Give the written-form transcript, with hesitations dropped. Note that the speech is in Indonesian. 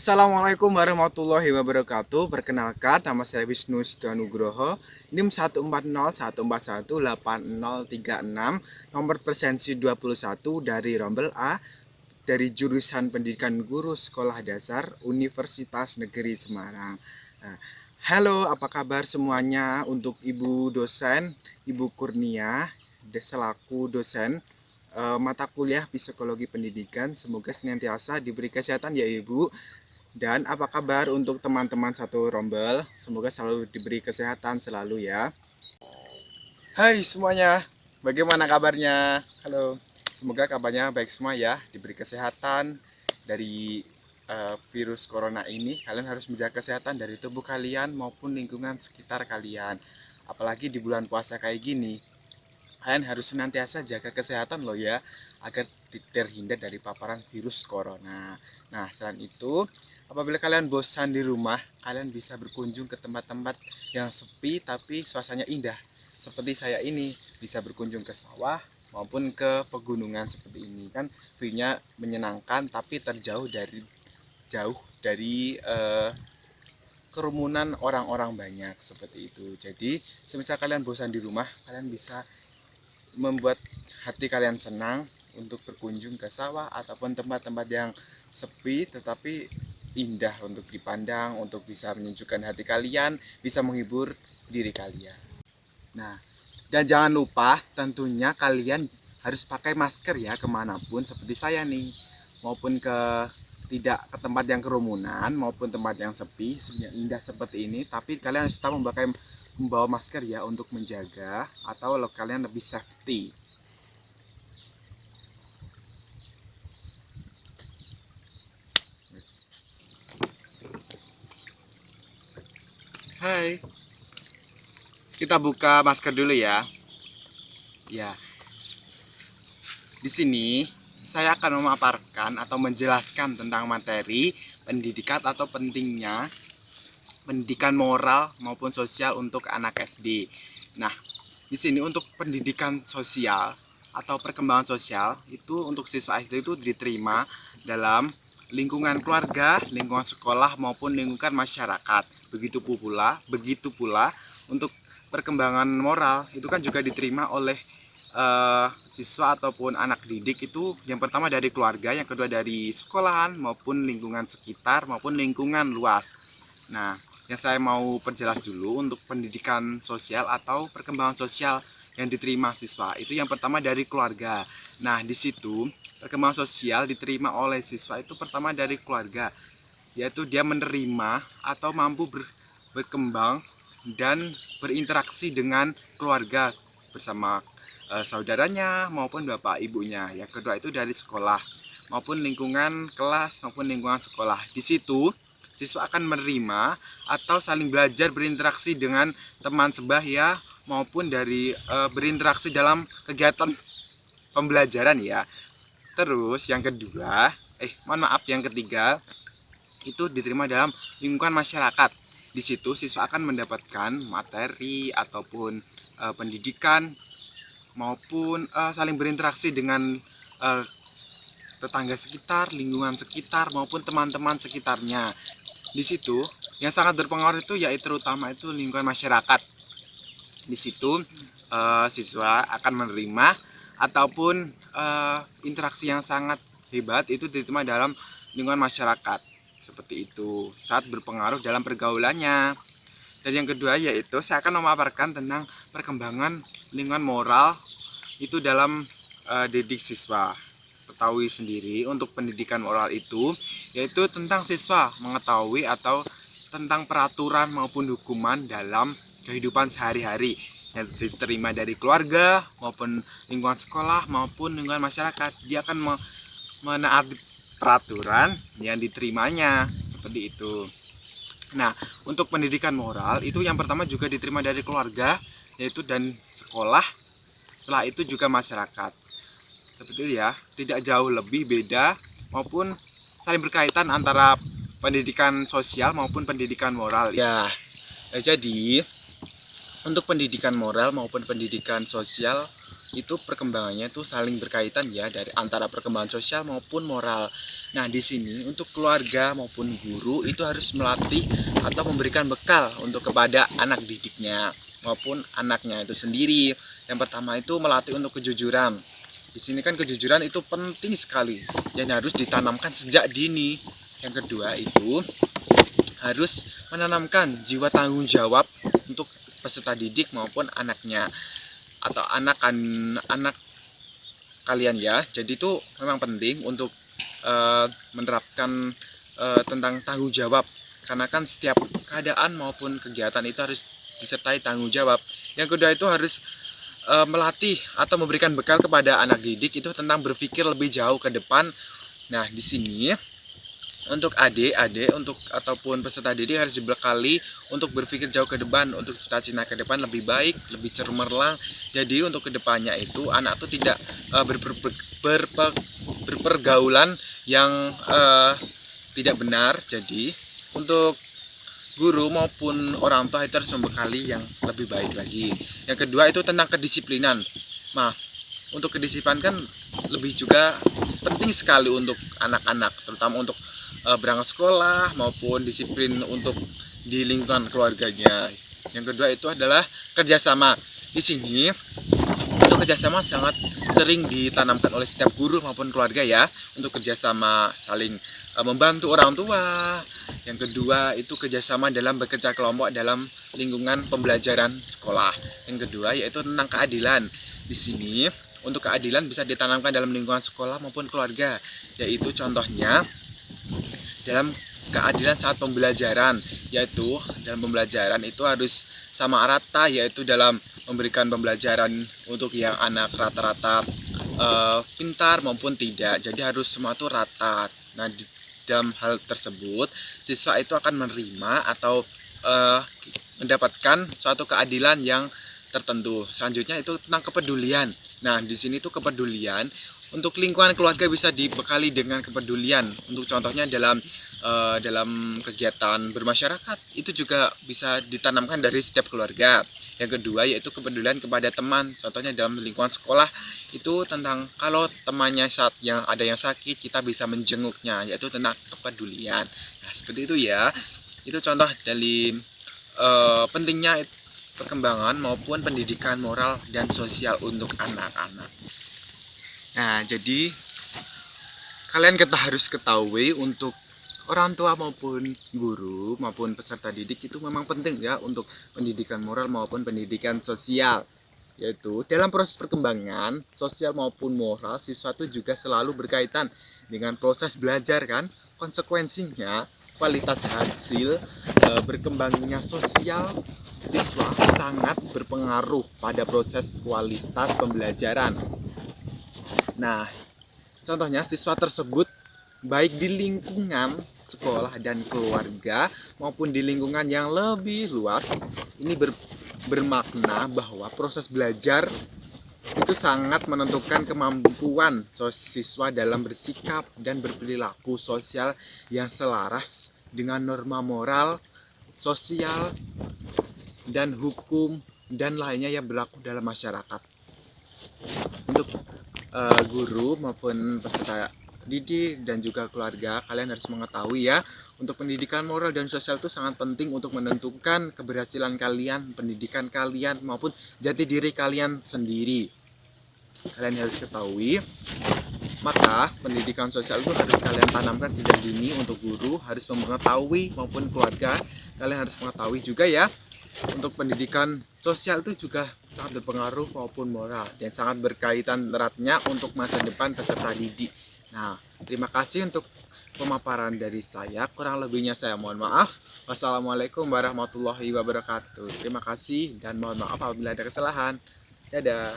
Assalamualaikum warahmatullahi wabarakatuh. Perkenalkan, nama saya Wisnu Nugroho, NIM 14014180036, nomor presensi 21 dari Rombel A, dari jurusan Pendidikan Guru Sekolah Dasar Universitas Negeri Semarang. Nah, halo, apa kabar semuanya untuk Ibu dosen, Ibu Kurnia, selaku dosen mata kuliah Psikologi Pendidikan. Semoga senantiasa diberi kesehatan ya Ibu. Dan apa kabar untuk teman-teman satu rombel? Semoga selalu diberi kesehatan selalu ya. Hai semuanya, bagaimana kabarnya? Halo, semoga kabarnya baik semua ya, diberi kesehatan dari virus corona ini. Kalian harus menjaga kesehatan dari tubuh kalian maupun lingkungan sekitar kalian. Apalagi di bulan puasa kayak gini, kalian harus senantiasa jaga kesehatan loh ya, agar terhindar dari paparan virus corona. Nah, selain itu, apabila kalian bosan di rumah, kalian bisa berkunjung ke tempat-tempat yang sepi tapi suasananya indah. Seperti saya ini, bisa berkunjung ke sawah maupun ke pegunungan seperti ini. Kan view-nya menyenangkan tapi jauh dari kerumunan orang-orang banyak seperti itu. Jadi, semisal kalian bosan di rumah, kalian bisa membuat hati kalian senang untuk berkunjung ke sawah ataupun tempat-tempat yang sepi tetapi indah untuk dipandang, untuk bisa menyejukkan hati kalian, bisa menghibur diri kalian. Nah, dan jangan lupa tentunya kalian harus pakai masker ya kemanapun, seperti saya nih, maupun tidak ke tempat yang kerumunan maupun tempat yang sepi yang indah seperti ini, tapi kalian harus tetap membawa masker ya untuk menjaga atau kalian lebih safety. Hai, kita buka masker dulu ya. Ya, di sini saya akan memaparkan atau menjelaskan tentang materi pendidikan atau pentingnya pendidikan moral maupun sosial untuk anak SD. Nah, di sini untuk pendidikan sosial atau perkembangan sosial itu untuk siswa SD itu diterima dalam lingkungan keluarga, lingkungan sekolah maupun lingkungan masyarakat. Begitu pula untuk perkembangan moral itu kan juga diterima oleh siswa ataupun anak didik. Itu yang pertama dari keluarga, yang kedua dari sekolahan maupun lingkungan sekitar maupun lingkungan luas. Nah, yang saya mau perjelas dulu untuk pendidikan sosial atau perkembangan sosial yang diterima siswa itu yang pertama dari keluarga. Nah, di situ perkembangan sosial diterima oleh siswa itu pertama dari keluarga, yaitu dia menerima atau mampu berkembang dan berinteraksi dengan keluarga bersama saudaranya maupun bapak ibunya. Yang kedua itu dari sekolah maupun lingkungan kelas maupun lingkungan sekolah. Di situ siswa akan menerima atau saling belajar berinteraksi dengan teman sebaya maupun dari berinteraksi dalam kegiatan pembelajaran ya. Terus yang kedua, yang ketiga itu diterima dalam lingkungan masyarakat. Di situ siswa akan mendapatkan materi ataupun pendidikan maupun saling berinteraksi dengan tetangga sekitar, lingkungan sekitar maupun teman-teman sekitarnya. Di situ yang sangat berpengaruh itu yaitu terutama itu lingkungan masyarakat. Di situ siswa akan menerima ataupun interaksi yang sangat hebat itu diterima dalam lingkungan masyarakat. Seperti itu, saat berpengaruh dalam pergaulannya. Dan yang kedua yaitu saya akan memaparkan tentang perkembangan lingkungan moral itu dalam didik siswa. Ketahui sendiri untuk pendidikan moral itu yaitu tentang siswa mengetahui atau tentang peraturan maupun hukuman dalam kehidupan sehari-hari yang diterima dari keluarga maupun lingkungan sekolah maupun lingkungan masyarakat. Dia akan menaati peraturan yang diterimanya seperti itu. Nah, untuk pendidikan moral itu yang pertama juga diterima dari keluarga yaitu dan sekolah. Setelah itu juga masyarakat. Seperti itu ya, tidak jauh lebih beda maupun saling berkaitan antara pendidikan sosial maupun pendidikan moral. Ya, jadi untuk pendidikan moral maupun pendidikan sosial itu perkembangannya itu saling berkaitan ya, dari antara perkembangan sosial maupun moral. Nah, di sini untuk keluarga maupun guru itu harus melatih atau memberikan bekal untuk kepada anak didiknya maupun anaknya itu sendiri. Yang pertama itu melatih untuk kejujuran. Di sini kan kejujuran itu penting sekali dan harus ditanamkan sejak dini. Yang kedua itu harus menanamkan jiwa tanggung jawab untuk peserta didik maupun anaknya atau anak kalian ya. Jadi itu memang penting untuk menerapkan tentang tanggung jawab, karena kan setiap keadaan maupun kegiatan itu harus disertai tanggung jawab. Yang kedua itu harus melatih atau memberikan bekal kepada anak didik itu tentang berpikir lebih jauh ke depan. Nah, di sini untuk adik-adik ataupun peserta didik harus dibekali untuk berpikir jauh ke depan, untuk cita-cita ke depan lebih baik, lebih cemerlang. Jadi untuk kedepannya itu anak tuh tidak berpergaulan yang tidak benar. Jadi untuk guru maupun orang tua itu harus membekali yang lebih baik lagi. Yang kedua itu tentang kedisiplinan. Nah, untuk kedisiplinan kan lebih juga penting sekali untuk anak-anak, terutama untuk berangkat sekolah maupun disiplin untuk di lingkungan keluarganya. Yang kedua itu adalah kerjasama. Di sini untuk kerjasama sangat sering ditanamkan oleh setiap guru maupun keluarga ya, untuk kerjasama saling membantu orang tua. Yang kedua itu kerjasama dalam bekerja kelompok dalam lingkungan pembelajaran sekolah. Yang kedua yaitu tentang keadilan. Di sini untuk keadilan bisa ditanamkan dalam lingkungan sekolah maupun keluarga, yaitu contohnya dalam keadilan saat pembelajaran, yaitu dalam pembelajaran itu harus sama rata, yaitu dalam memberikan pembelajaran untuk yang anak rata-rata pintar maupun tidak, jadi harus semua itu rata. Nah, dalam hal tersebut siswa itu akan menerima atau mendapatkan suatu keadilan yang tertentu. Selanjutnya itu tentang kepedulian. Nah, di sini tuh kepedulian untuk lingkungan keluarga bisa dibekali dengan kepedulian. Untuk contohnya dalam kegiatan bermasyarakat itu juga bisa ditanamkan dari setiap keluarga. Yang kedua yaitu kepedulian kepada teman. Contohnya dalam lingkungan sekolah itu tentang kalau temannya saat yang ada yang sakit kita bisa menjenguknya, yaitu tentang kepedulian. Nah, seperti itu ya. Itu contoh dari pentingnya perkembangan maupun pendidikan moral dan sosial untuk anak-anak. Nah, jadi kalian harus ketahui untuk orang tua maupun guru maupun peserta didik itu memang penting ya untuk pendidikan moral maupun pendidikan sosial. Yaitu dalam proses perkembangan sosial maupun moral, siswa itu juga selalu berkaitan dengan proses belajar kan. Konsekuensinya kualitas hasil berkembangnya sosial siswa sangat berpengaruh pada proses kualitas pembelajaran. Nah, contohnya siswa tersebut baik di lingkungan sekolah dan keluarga maupun di lingkungan yang lebih luas, ini bermakna bahwa proses belajar itu sangat menentukan kemampuan siswa dalam bersikap dan berperilaku sosial yang selaras dengan norma moral, sosial, dan hukum dan lainnya yang berlaku dalam masyarakat. Untuk guru maupun peserta didik dan juga keluarga, kalian harus mengetahui ya, untuk pendidikan moral dan sosial itu sangat penting untuk menentukan keberhasilan kalian, pendidikan kalian maupun jati diri kalian sendiri. Kalian harus ketahui, maka pendidikan sosial itu harus kalian tanamkan sejak dini. Untuk guru harus mengetahui maupun keluarga kalian harus mengetahui juga ya. Untuk pendidikan sosial itu juga sangat berpengaruh maupun moral dan sangat berkaitan eratnya untuk masa depan peserta didik. Nah, terima kasih untuk pemaparan dari saya. Kurang lebihnya saya mohon maaf. Wassalamualaikum warahmatullahi wabarakatuh. Terima kasih dan mohon maaf apabila ada kesalahan. Dadah.